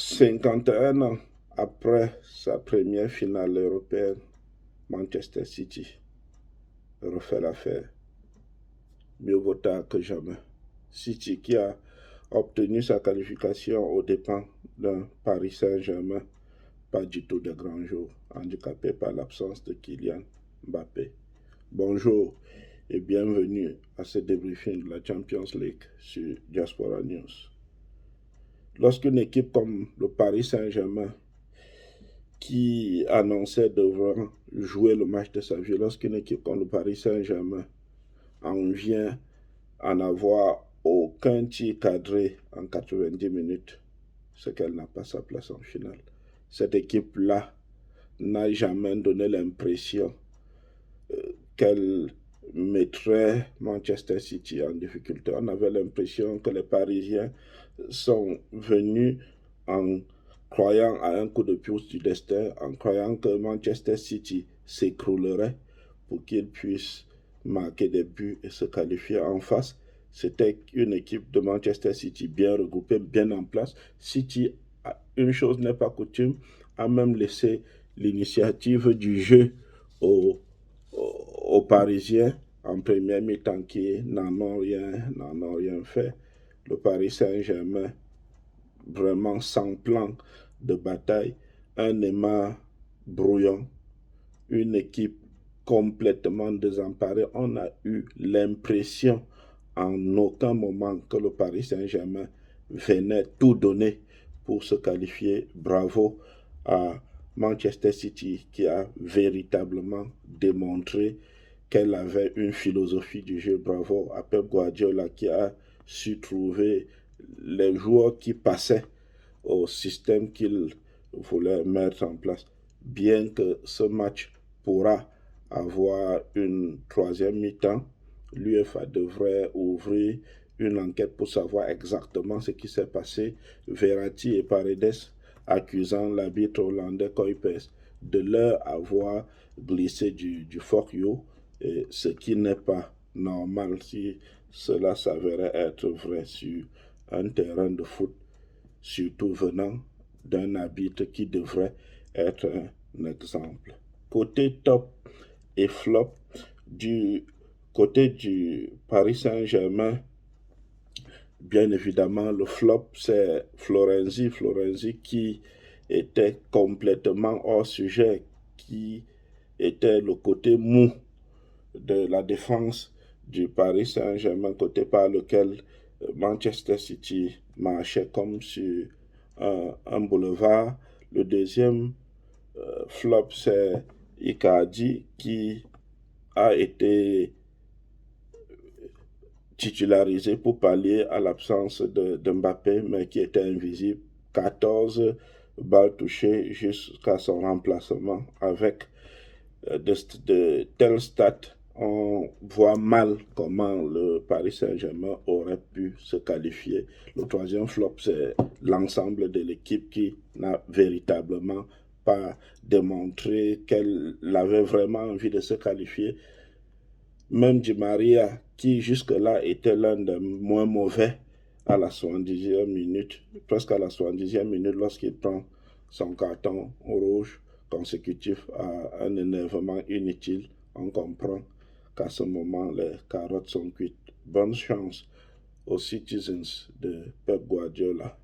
51 ans après sa première finale européenne, Manchester City refait l'affaire. Mieux vaut tard que jamais. City qui a obtenu sa qualification aux dépens d'un Paris Saint-Germain, pas du tout de grand jour, handicapé par l'absence de Kylian Mbappé. Bonjour et bienvenue à ce débriefing de la Champions League sur Diaspora News. Lorsqu'une équipe comme le Paris Saint-Germain, qui annonçait devoir jouer le match de sa vie, lorsqu'une équipe comme le Paris Saint-Germain en vient à n'avoir aucun tir cadré en 90 minutes, c'est qu'elle n'a pas sa place en finale. Cette équipe-là n'a jamais donné l'impression qu'elle mettrait Manchester City en difficulté. On avait l'impression que les Parisiens sont venus en croyant à un coup de pouce du destin, en croyant que Manchester City s'écroulerait pour qu'ils puissent marquer des buts et se qualifier en face. C'était une équipe de Manchester City bien regroupée, bien en place. City, une chose n'est pas coutume, a même laissé l'initiative du jeu aux Parisiens en première mi-temps qui n'en ont rien fait. Le Paris Saint-Germain, vraiment sans plan de bataille, un Neymar brouillon, une équipe complètement désemparée. On a eu l'impression en aucun moment que le Paris Saint-Germain venait tout donner pour se qualifier. Bravo à Manchester City qui a véritablement démontré qu'elle avait une philosophie du jeu. Bravo à Pep Guardiola qui a su trouver les joueurs qui passaient au système qu'il voulait mettre en place. Bien que ce match pourra avoir une troisième mi-temps, l'UEFA devrait ouvrir une enquête pour savoir exactement ce qui s'est passé. Verratti et Paredes accusant l'arbitre hollandais Kuipers de leur avoir glissé du fuck you, ce qui n'est pas normal si cela s'avérait être vrai sur un terrain de foot, surtout venant d'un arbitre qui devrait être un exemple. Côté top et flop, du côté du Paris Saint-Germain, bien évidemment, le flop, c'est Florenzi. Florenzi qui était complètement hors sujet, qui était le côté mou de la défense du Paris Saint-Germain, côté par lequel Manchester City marchait comme sur un boulevard. Le deuxième flop, c'est Icardi qui a été titularisé pour pallier à l'absence de Mbappé, mais qui était invisible. 14 balles touchées jusqu'à son remplacement. Avec de tels stats, on voit mal comment le Paris Saint-Germain aurait pu se qualifier. Le troisième flop, c'est l'ensemble de l'équipe qui n'a véritablement pas démontré qu'elle avait vraiment envie de se qualifier. Même Di Maria, qui jusque-là était l'un des moins mauvais à la 70e minute, presque à la 70e minute, lorsqu'il prend son carton rouge consécutif à un énervement inutile, on comprend qu'à ce moment, les carottes sont cuites. Bonne chance aux Citizens de Pep Guardiola.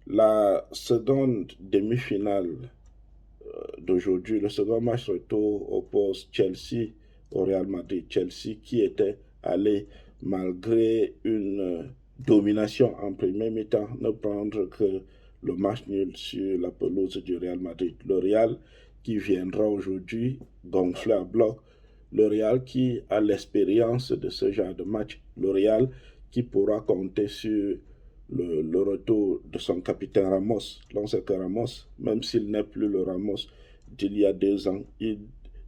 La seconde demi-finale d'aujourd'hui, le second match retour oppose Chelsea au Real Madrid. Chelsea qui était allé, malgré une domination en première mi-temps, ne prendre que le match nul sur la pelouse du Real Madrid. Le Real qui viendra aujourd'hui gonfler à bloc. Le Real qui a l'expérience de ce genre de match. Le Real qui pourra compter sur le retour de son capitaine Ramos. L'on sait que Ramos, même s'il n'est plus le Ramos d'il y a 2 ans, il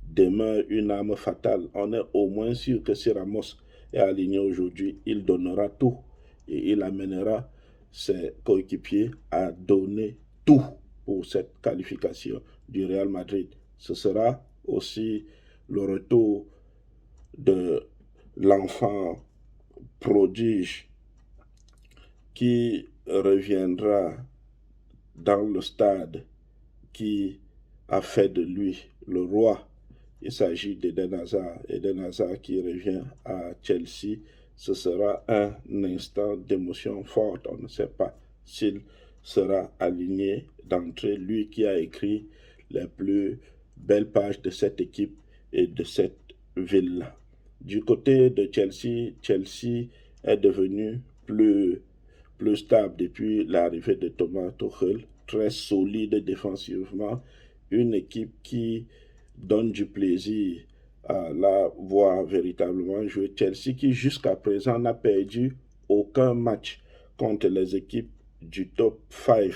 demeure une arme fatale. On est au moins sûr que si Ramos est aligné aujourd'hui, il donnera tout et il amènera ses coéquipiers à donner tout pour cette qualification du Real Madrid. Ce sera aussi le retour de l'enfant prodige qui reviendra dans le stade qui a fait de lui le roi. Il s'agit d'Eden Hazard. Eden Hazard qui revient à Chelsea. Ce sera un instant d'émotion forte. On ne sait pas s'il sera aligné d'entrée. Lui qui a écrit les plus belles pages de cette équipe et de cette ville-là. Du côté de Chelsea, Chelsea est devenu plus stable depuis l'arrivée de Thomas Tuchel, très solide défensivement, une équipe qui donne du plaisir à la voir véritablement jouer. Chelsea qui jusqu'à présent n'a perdu aucun match contre les équipes du top 5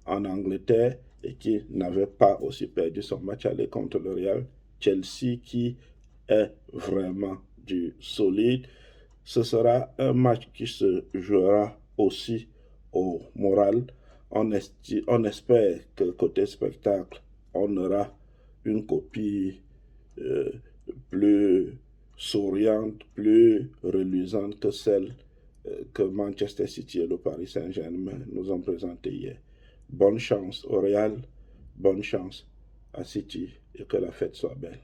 en Angleterre et qui n'avait pas aussi perdu son match aller contre le Real. Chelsea qui est vraiment du solide. Ce sera un match qui se jouera aussi au moral. On espère que côté spectacle, on aura une copie plus souriante, plus reluisante que celle que Manchester City et le Paris Saint-Germain nous ont présentée hier. Bonne chance au Real, bonne chance à City et que la fête soit belle.